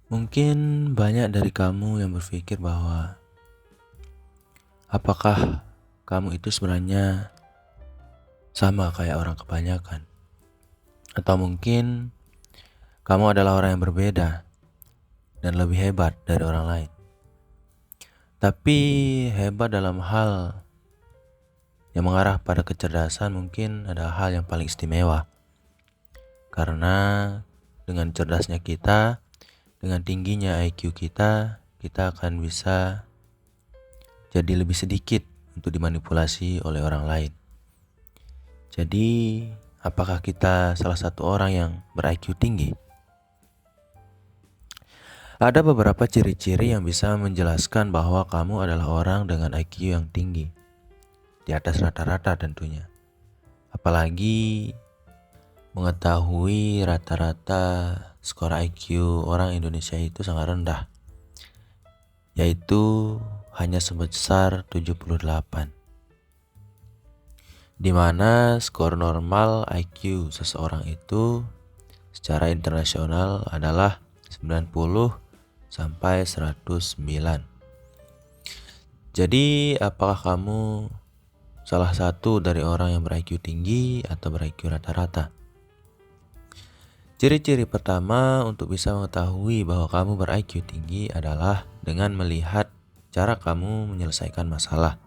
Mungkin banyak dari kamu yang berpikir bahwa apakah kamu itu sebenarnya sama kayak orang kebanyakan, atau mungkin kamu adalah orang yang berbeda dan lebih hebat dari orang lain. Tapi hebat dalam hal yang mengarah pada kecerdasan mungkin adalah hal yang paling istimewa. Karena dengan cerdasnya kita, dengan tingginya IQ kita, kita akan bisa jadi lebih sedikit untuk dimanipulasi oleh orang lain. Jadi, apakah kita salah satu orang yang ber-IQ tinggi? Ada beberapa ciri-ciri yang bisa menjelaskan bahwa kamu adalah orang dengan IQ yang tinggi, di atas rata-rata tentunya. Apalagi mengetahui rata-rata skor IQ orang Indonesia itu sangat rendah, yaitu hanya sebesar 78. Di mana skor normal IQ seseorang itu secara internasional adalah 90 sampai 109. Jadi, apakah kamu salah satu dari orang yang ber-IQ tinggi atau ber-IQ rata-rata? Ciri-ciri pertama untuk bisa mengetahui bahwa kamu ber-IQ tinggi adalah dengan melihat cara kamu menyelesaikan masalah.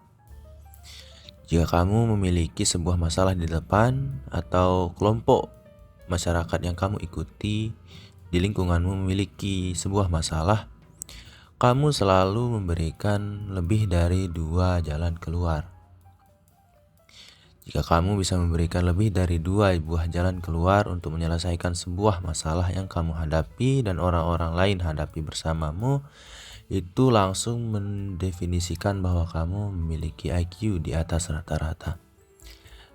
Jika kamu memiliki sebuah masalah di depan atau kelompok masyarakat yang kamu ikuti di lingkunganmu memiliki sebuah masalah, kamu selalu memberikan lebih dari 2 jalan keluar. Jika kamu bisa memberikan lebih dari 2 buah jalan keluar untuk menyelesaikan sebuah masalah yang kamu hadapi dan orang-orang lain hadapi bersamamu, itu langsung mendefinisikan bahwa kamu memiliki IQ di atas rata-rata.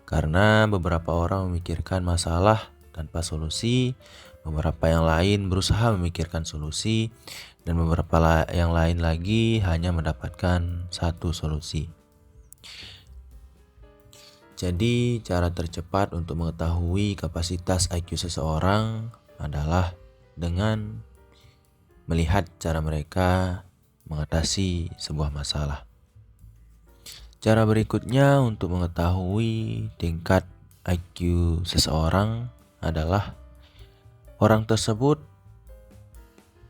Karena beberapa orang memikirkan masalah tanpa solusi, beberapa yang lain berusaha memikirkan solusi, dan beberapa yang lain lagi hanya mendapatkan satu solusi. Jadi, cara tercepat untuk mengetahui kapasitas IQ seseorang adalah dengan melihat cara mereka mengatasi sebuah masalah. Cara berikutnya untuk mengetahui tingkat IQ seseorang adalah orang tersebut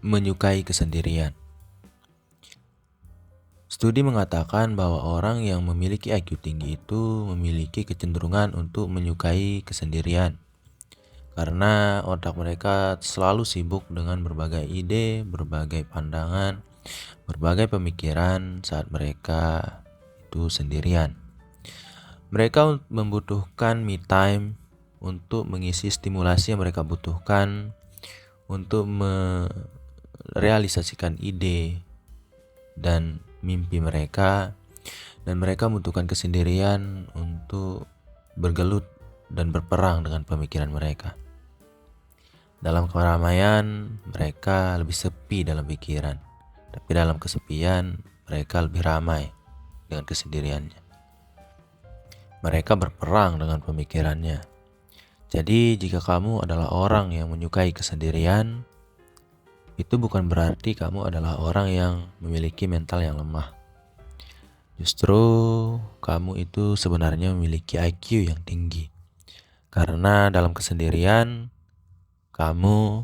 menyukai kesendirian. Studi mengatakan bahwa orang yang memiliki IQ tinggi itu memiliki kecenderungan untuk menyukai kesendirian. Karena otak mereka selalu sibuk dengan berbagai ide, berbagai pandangan, berbagai pemikiran saat mereka itu sendirian. Mereka membutuhkan me time untuk mengisi stimulasi yang mereka butuhkan untuk merealisasikan ide dan mimpi mereka, dan mereka membutuhkan kesendirian untuk bergelut dan berperang dengan pemikiran mereka. Dalam keramaian, mereka lebih sepi dalam pikiran, tapi dalam kesepian, mereka lebih ramai dengan kesendiriannya. Mereka berperang dengan pemikirannya. Jadi, jika kamu adalah orang yang menyukai kesendirian, itu bukan berarti kamu adalah orang yang memiliki mental yang lemah. Justru, kamu itu sebenarnya memiliki IQ yang tinggi. Karena dalam kesendirian, kamu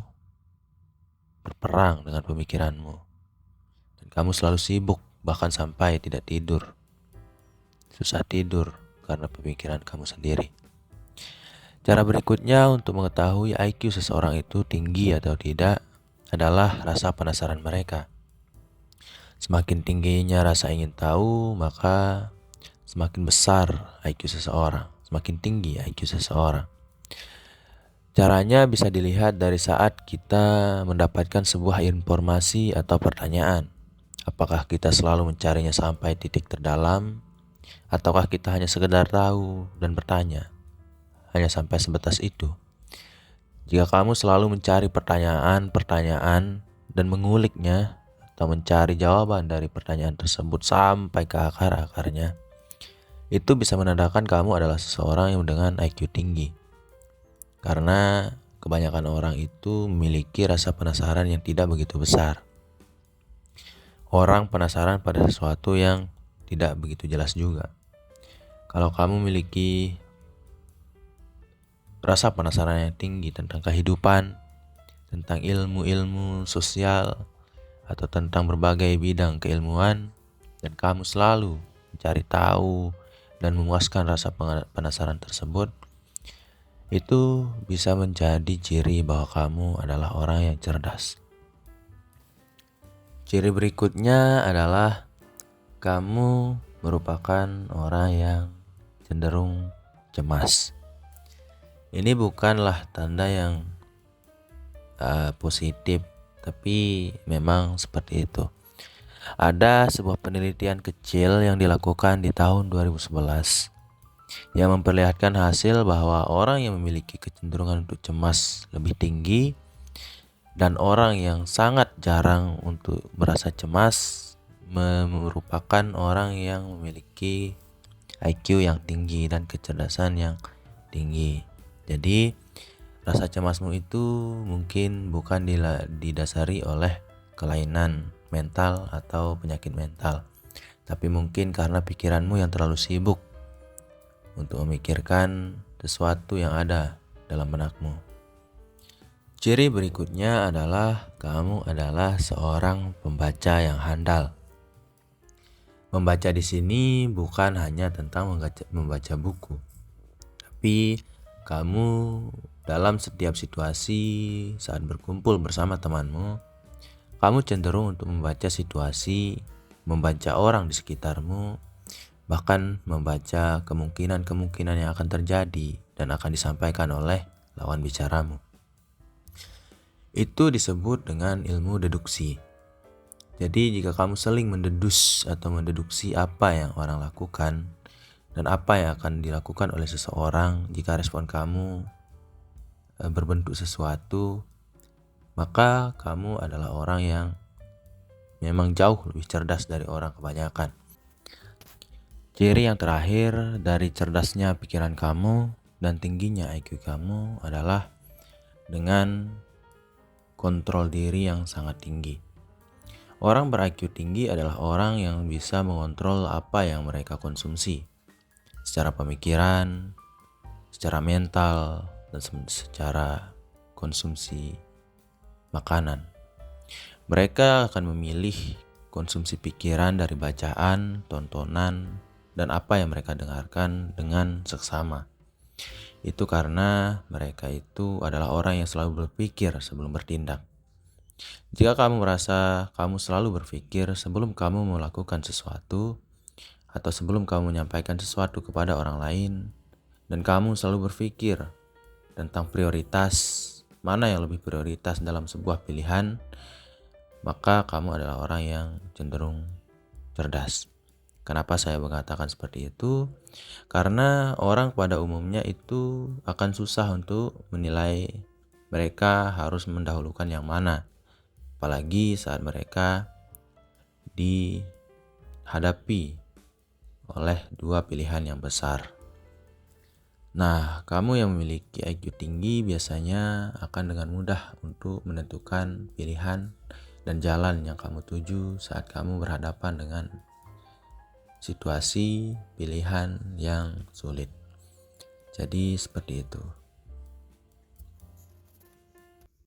berperang dengan pemikiranmu. Dan kamu selalu sibuk, bahkan sampai tidak tidur. Susah tidur karena pemikiran kamu sendiri. Cara berikutnya untuk mengetahui IQ seseorang itu tinggi atau tidak adalah rasa penasaran mereka. Semakin tingginya rasa ingin tahu, maka semakin besar IQ seseorang, semakin tinggi IQ seseorang. Caranya bisa dilihat dari saat kita mendapatkan sebuah informasi atau pertanyaan. Apakah kita selalu mencarinya sampai titik terdalam, ataukah kita hanya sekedar tahu dan bertanya, hanya sampai sebatas itu? Jika kamu selalu mencari pertanyaan-pertanyaan dan menguliknya, atau mencari jawaban dari pertanyaan tersebut sampai ke akar-akarnya, itu bisa menandakan kamu adalah seseorang yang dengan IQ tinggi. Karena kebanyakan orang itu memiliki rasa penasaran yang tidak begitu besar. Orang penasaran pada sesuatu yang tidak begitu jelas juga. Kalau kamu memiliki rasa penasaran yang tinggi tentang kehidupan, tentang ilmu-ilmu sosial, atau tentang berbagai bidang keilmuan, dan kamu selalu mencari tahu dan memuaskan rasa penasaran tersebut, itu bisa menjadi ciri bahwa kamu adalah orang yang cerdas. Ciri berikutnya adalah kamu merupakan orang yang cenderung cemas. Ini bukanlah tanda yang positif, tapi memang seperti itu. Ada sebuah penelitian kecil yang dilakukan di tahun 2011 yang memperlihatkan hasil bahwa orang yang memiliki kecenderungan untuk cemas lebih tinggi dan orang yang sangat jarang untuk merasa cemas merupakan orang yang memiliki IQ yang tinggi dan kecerdasan yang tinggi. Jadi rasa cemasmu itu mungkin bukan didasari oleh kelainan mental atau penyakit mental, tapi mungkin karena pikiranmu yang terlalu sibuk untuk memikirkan sesuatu yang ada dalam benakmu. Ciri berikutnya adalah kamu adalah seorang pembaca yang handal. Membaca di sini bukan hanya tentang membaca buku, tapi kamu dalam setiap situasi saat berkumpul bersama temanmu, kamu cenderung untuk membaca situasi, membaca orang di sekitarmu, bahkan membaca kemungkinan-kemungkinan yang akan terjadi dan akan disampaikan oleh lawan bicaramu. Itu disebut dengan ilmu deduksi. Jadi jika kamu seling mendedus atau mendeduksi apa yang orang lakukan dan apa yang akan dilakukan oleh seseorang jika respon kamu berbentuk sesuatu, maka kamu adalah orang yang memang jauh lebih cerdas dari orang kebanyakan. Ciri yang terakhir dari cerdasnya pikiran kamu dan tingginya IQ kamu adalah dengan kontrol diri yang sangat tinggi. Orang ber-IQ tinggi adalah orang yang bisa mengontrol apa yang mereka konsumsi secara pemikiran, secara mental, dan secara konsumsi makanan. Mereka akan memilih konsumsi pikiran dari bacaan, tontonan, dan apa yang mereka dengarkan dengan seksama. Itu karena mereka itu adalah orang yang selalu berpikir sebelum bertindak. Jika kamu merasa kamu selalu berpikir sebelum kamu melakukan sesuatu, atau sebelum kamu menyampaikan sesuatu kepada orang lain, dan kamu selalu berpikir tentang prioritas, mana yang lebih prioritas dalam sebuah pilihan, maka kamu adalah orang yang cenderung cerdas. Kenapa saya mengatakan seperti itu? Karena orang pada umumnya itu akan susah untuk menilai mereka harus mendahulukan yang mana, apalagi saat mereka dihadapi oleh dua pilihan yang besar. Nah, kamu yang memiliki IQ tinggi biasanya akan dengan mudah untuk menentukan pilihan dan jalan yang kamu tuju saat kamu berhadapan dengan situasi pilihan yang sulit. Jadi seperti itu.